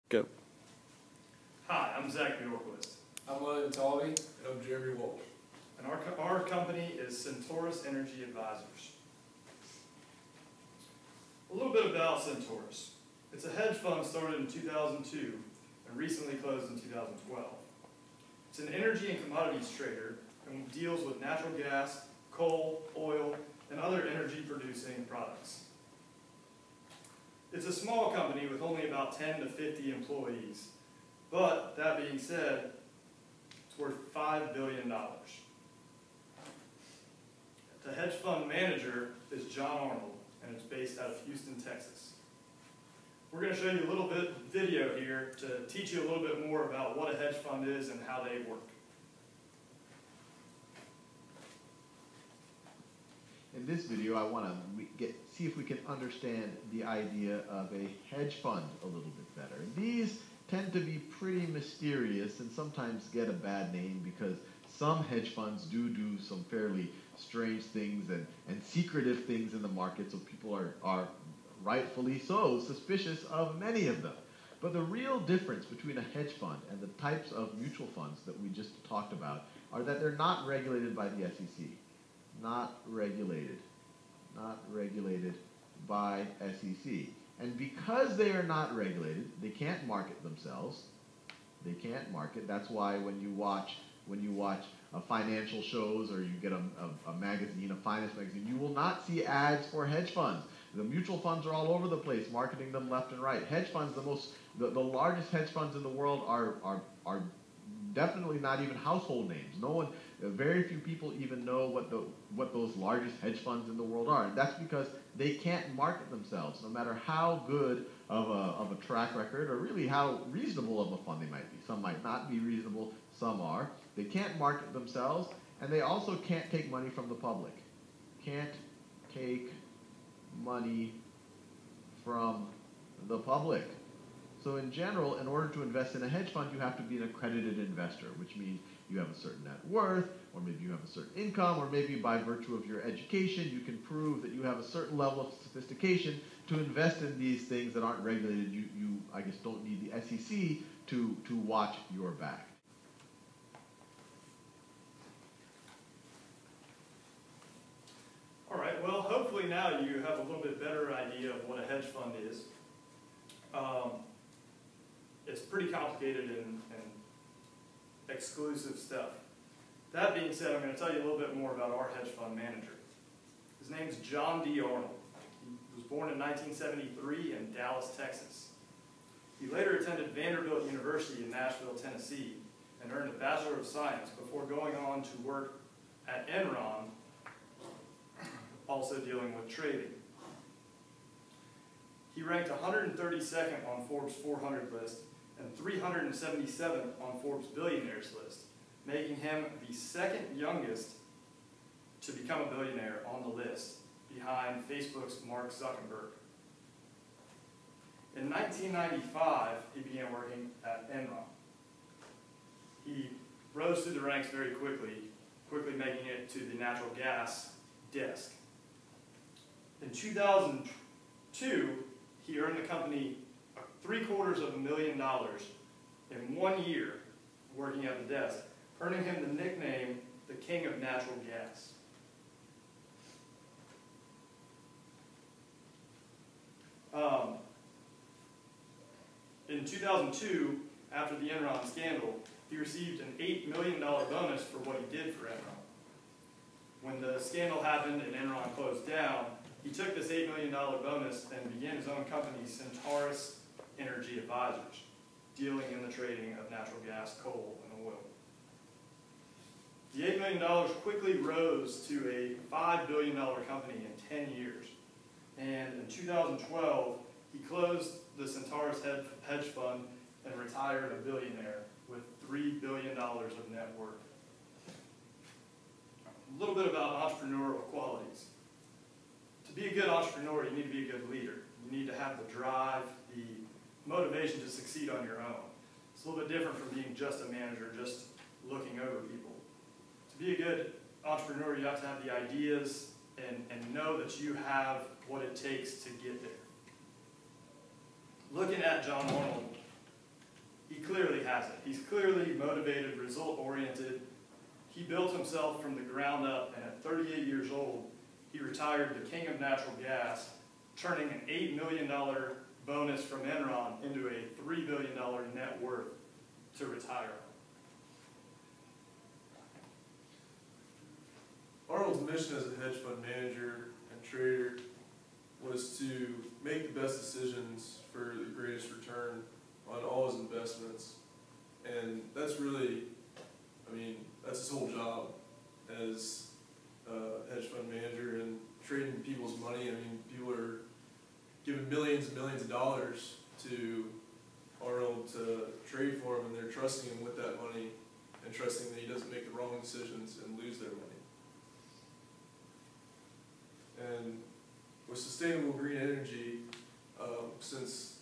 Go. Hi, I'm Bjorkquist. I'm Taulbee. And I'm Walsh. And our company is Centaurus Energy Advisors. A little bit about Centaurus. It's a hedge fund started in 2002 and recently closed in 2012. It's an energy and commodities trader and deals with natural gas, coal, oil, and other energy-producing products. It's a small company with only about 10 to 50 employees, but that being said, it's worth $5 billion. The hedge fund manager is John Arnold, and it's based out of Houston, Texas. We're going to show you a little bit of video here to teach you a little bit more about what a hedge fund is and how they work. In this video, I want to see if we can understand the idea of a hedge fund a little bit better. These tend to be pretty mysterious and sometimes get a bad name because some hedge funds do some fairly strange things and secretive things in the market, so people are rightfully so suspicious of many of them. But the real difference between a hedge fund and the types of mutual funds that we just talked about are that they're not regulated by the SEC. Not regulated by SEC. And because they are not regulated, they can't market themselves. They can't market. That's why when you watch financial shows or you get a magazine, a finance magazine, you will not see ads for hedge funds. The mutual funds are all over the place, marketing them left and right. Hedge funds, the largest hedge funds in the world are definitely not even household names. Very few people even know what those largest hedge funds in the world are, and that's because they can't market themselves, no matter how good of a track record or really how reasonable of a fund they might be. Some might not be reasonable, some are. They can't market themselves, and they also can't take money from the public. Can't take money from the public. So in general, in order to invest in a hedge fund, you have to be an accredited investor, which means you have a certain net worth, or maybe you have a certain income, or maybe by virtue of your education, you can prove that you have a certain level of sophistication to invest in these things that aren't regulated. You I guess, don't need the SEC to watch your back. All right, well, hopefully now you have a little bit better idea of what a hedge fund is. It's pretty complicated and exclusive stuff. That being said, I'm going to tell you a little bit more about our hedge fund manager. His name is John D. Arnold. He was born in 1973 in Dallas, Texas. He later attended Vanderbilt University in Nashville, Tennessee, and earned a Bachelor of Science before going on to work at Enron, also dealing with trading. He ranked 132nd on Forbes 400 list and 377th on Forbes Billionaires list, making him the second youngest to become a billionaire on the list, behind Facebook's Mark Zuckerberg. In 1995, he began working at Enron. He rose through the ranks very quickly making it to the natural gas desk. In 2002, he earned the company $750,000 in 1 year working at the desk, earning him the nickname the King of Natural Gas. In 2002, after the Enron scandal, he received an $8 million bonus for what he did for Enron. When the scandal happened and Enron closed down, he took this $8 million bonus and began his own company, Centaurus Energy Advisors, dealing in the trading of natural gas, coal, and oil. The $8 million quickly rose to a $5 billion company in 10 years. And in 2012, he closed the Centaurus hedge fund and retired a billionaire with $3 billion of net worth. A little bit about entrepreneurial qualities. To be a good entrepreneur, you need to be a good leader. You need to have the drive, the motivation to succeed on your own. It's a little bit different from being just a manager, just looking over people. To be a good entrepreneur, you have to have the ideas and know that you have what it takes to get there. Looking at John Arnold, singularly motivated, result-oriented. He built himself from the ground up, and at 38 years old, he retired the king of natural gas, turning an $8 million bonus from Enron into a $3 billion net worth to retire. Arnold's mission as a hedge fund manager and trader was to make the best decisions for the greatest return on all his investments. And that's really, that's his whole job as a hedge fund manager and trading people's money. People are giving millions and millions of dollars to Arnold to trade for him, and they're trusting him with that money and trusting that he doesn't make the wrong decisions and lose their money. And with sustainable green energy, since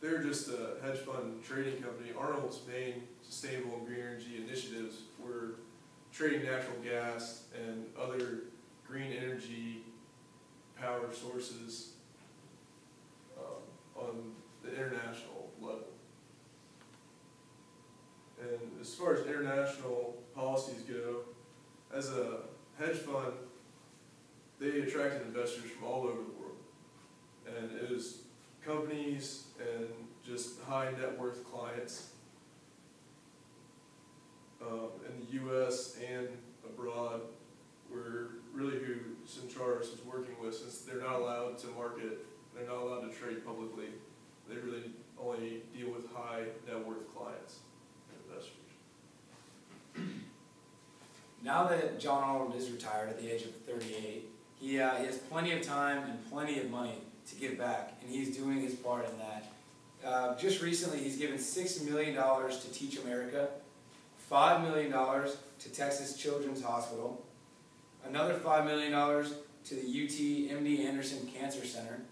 they're just a hedge fund trading company, Arnold's main sustainable green energy initiatives were trading natural gas and other green energy power sources on the international level. And as far as international policies go, as a hedge fund, they attracted investors from all over the world. And it was companies and just high net worth clients in the U.S. and abroad were really who Centaurus was working with, since they're not allowed to market, they're not allowed to trade publicly. They really only deal with high net worth clients and investors. Now that John Arnold is retired at the age of 38, he has plenty of time and plenty of money to give back, and he's doing his part in that. Just recently, he's given $6 million to Teach America, $5 million to Texas Children's Hospital, another $5 million to the UT MD Anderson Cancer Center,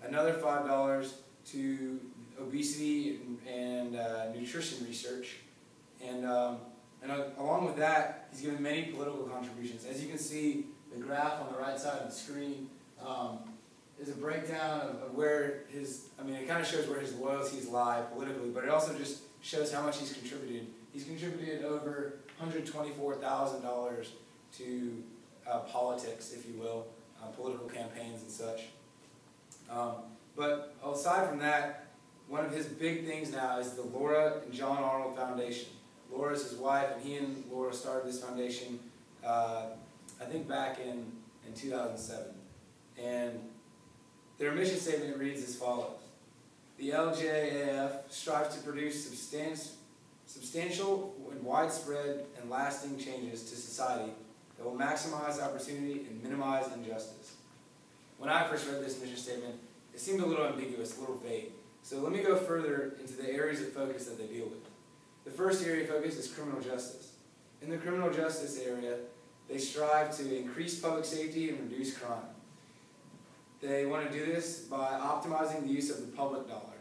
another $5 to obesity and nutrition research, and along with that, he's given many political contributions. As you can see, the graph on the right side of the screen is a breakdown of where his, it kind of shows where his loyalties lie politically, but it also just shows how much he's contributed. He's contributed over $124,000 to politics, if you will, political campaigns and such. But aside from that, one of his big things now is the Laura and John Arnold Foundation. Laura's his wife, and he and Laura started this foundation, I think back in 2007. And their mission statement reads as follows. The LJAF strives to produce substantial and widespread and lasting changes to society that will maximize opportunity and minimize injustice. When I first read this mission statement, it seemed a little ambiguous, a little vague. So let me go further into the areas of focus that they deal with. The first area of focus is criminal justice. In the criminal justice area, they strive to increase public safety and reduce crime. They want to do this by optimizing the use of the public dollar.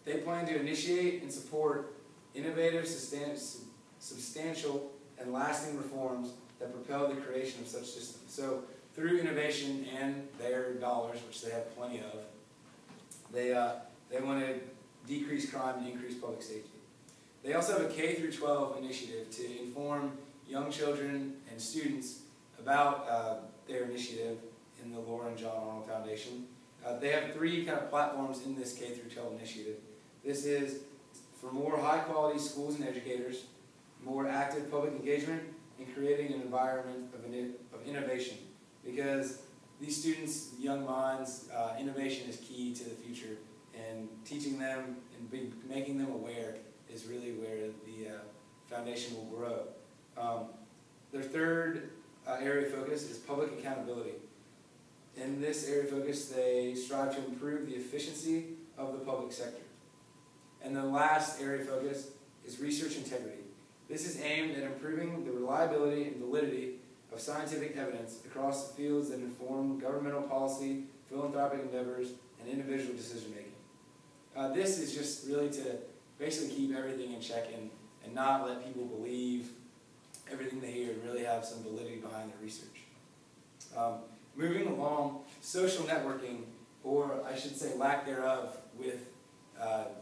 They plan to initiate and support innovative, substantial, and lasting reforms that propel the creation of such systems. So through innovation and their dollars, which they have plenty of, they want to decrease crime and increase public safety. They also have a K-12 initiative to inform young children and students about their initiative in the Laura and John Arnold Foundation. They have three kind of platforms in this K-12 initiative. This is for more high-quality schools and educators, more active public engagement, and creating an environment of innovation. Because these students, young minds, innovation is key to the future, and teaching them and making them aware is really where the foundation will grow. Their third area of focus is public accountability. In this area of focus, they strive to improve the efficiency of the public sector. And the last area of focus is research integrity. This is aimed at improving the reliability and validity of scientific evidence across the fields that inform governmental policy, philanthropic endeavors, and individual decision-making. This is just really to basically keep everything in check and not let people believe everything they hear and really have some validity behind their research. Moving along, social networking, or I should say lack thereof, with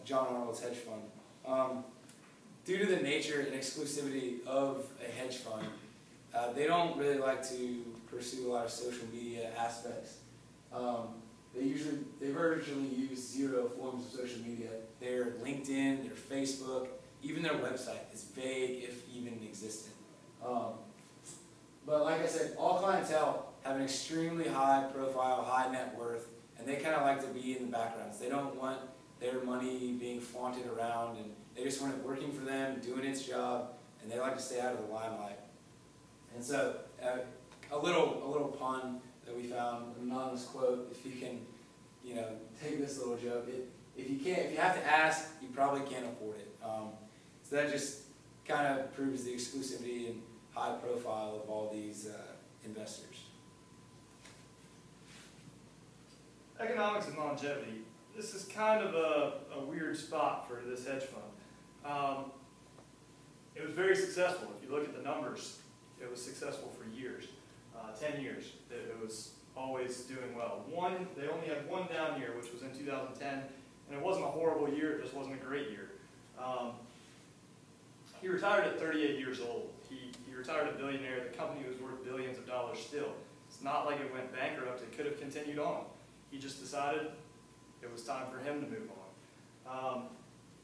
John Arnold's hedge fund. due to the nature and exclusivity of a hedge fund, they don't really like to pursue a lot of social media aspects. They virtually use 0 forms of social media. Their LinkedIn, their Facebook, even their website is vague, if even existent. But like I said, all clientele have an extremely high profile, high net worth, and they kind of like to be in the backgrounds. They don't want their money being flaunted around, and they just want it working for them, doing its job, and they like to stay out of the limelight. And so, a little pun that we found, an anonymous quote, if you can, take this little joke. If you have to ask, you probably can't afford it. So that just kind of proves the exclusivity and high profile of all these investors. Economics and longevity. This is kind of a weird spot for this hedge fund. It was very successful. If you look at the numbers, it was successful for years, 10 years. It was always doing well. They only had one down year, which was in 2010, and it wasn't a horrible year, it just wasn't a great year. He retired at 38 years old. He retired a billionaire. The company was worth billions of dollars still. It's not like it went bankrupt. It could have continued on. He just decided it was time for him to move on.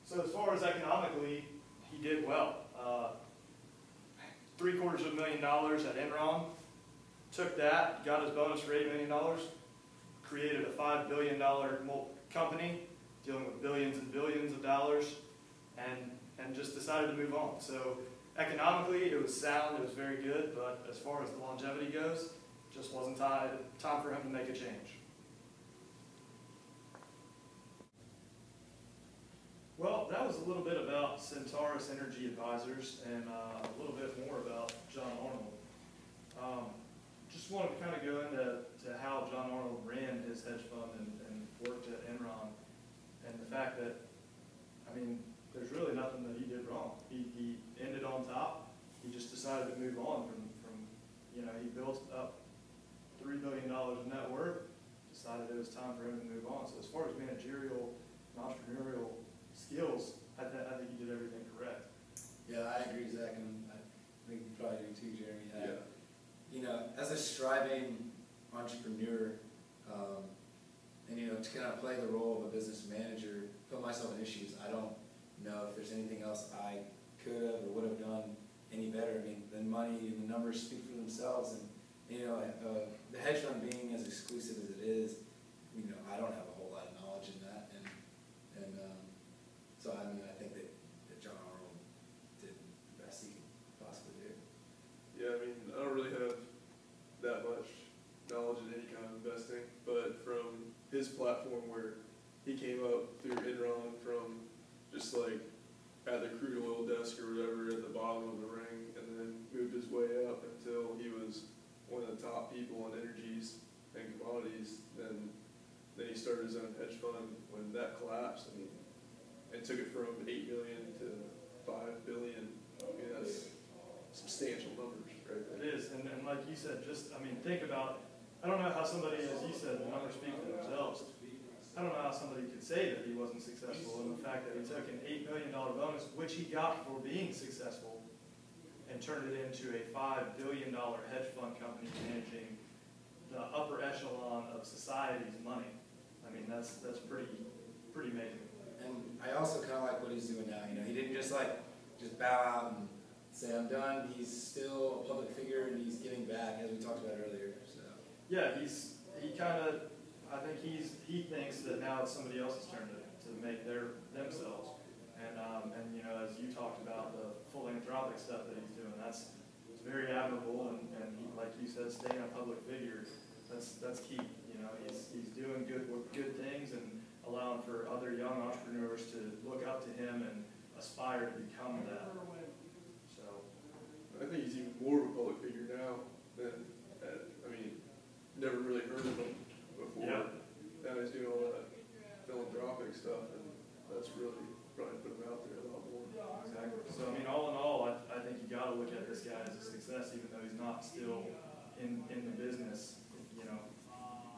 So as far as economically, he did well. $750,000 at Enron. Took that, got his bonus for $8 million, created a $5 billion company dealing with billions and billions of dollars, and just decided to move on. So economically, it was sound, it was very good, but as far as the longevity goes, it just wasn't time for him to make a change. Well, that was a little bit about Centaurus Energy Advisors and a little bit more about John Arnold. Just wanted to kind of go into how John Arnold ran his hedge fund and worked at Enron, and the fact that, there's really nothing that he did wrong. He ended on top. He just decided to move on from he built up $3 billion in net worth, decided it was time for him to move on. So as far as managerial and entrepreneurial skills, I think he did everything correct. Yeah, I agree, Zach, and I think you probably do too, Jeremy. As a striving entrepreneur, and to kind of play the role of a business manager, put myself in issues, I don't know if there's anything else I could have or would have done any better. The money and the numbers speak for themselves, and the hedge fund being as exclusive as it is, I don't have a whole lot of knowledge in that, and so I think that John Arnold did the best he could possibly do. Yeah, I don't really have that much knowledge in any kind of investing, but from his platform where he came up through Enron from just like at the crude oil desk or whatever at the bottom of the ring, and then moved his way up until he was one of the top people in energies and commodities. Then he started his own hedge fund when that collapsed, and took it from 8 million to 5 billion. That's substantial numbers right there. It is, and like you said, think about, I don't know how somebody, as you said, the numbers speak for themselves. I don't know how somebody could say that he wasn't successful in the fact that he took an $8 million bonus, which he got for being successful, and turned it into a $5 billion hedge fund company managing the upper echelon of society's money. That's pretty amazing. And I also kind of like what he's doing now. He didn't just bow out and say, I'm done. He's still a public figure, and he's giving back, as we talked about earlier. So yeah, I think he thinks that now it's somebody else's turn to make themselves. And as you talked about the philanthropic stuff that he's doing, it's very admirable, and he, like you said, staying a public figure, that's key. He's doing good things and allowing for other young entrepreneurs to look up to him and aspire to become that. So I think he's even more of a public figure now than never really heard of him before. Yeah. Now he's doing all that philanthropic stuff, and that's really probably put him out there a lot more. Exactly. So all in all, I think you got to look at this guy as a success, even though he's not still in the business.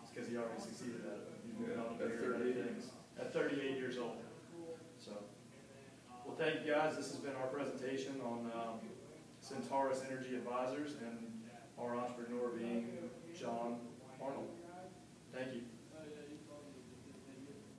It's because he already succeeded at it. He's moving on to bigger things at 38 years old. So, well, thank you guys. This has been our presentation on Centaurus Energy Advisors and our entrepreneur being John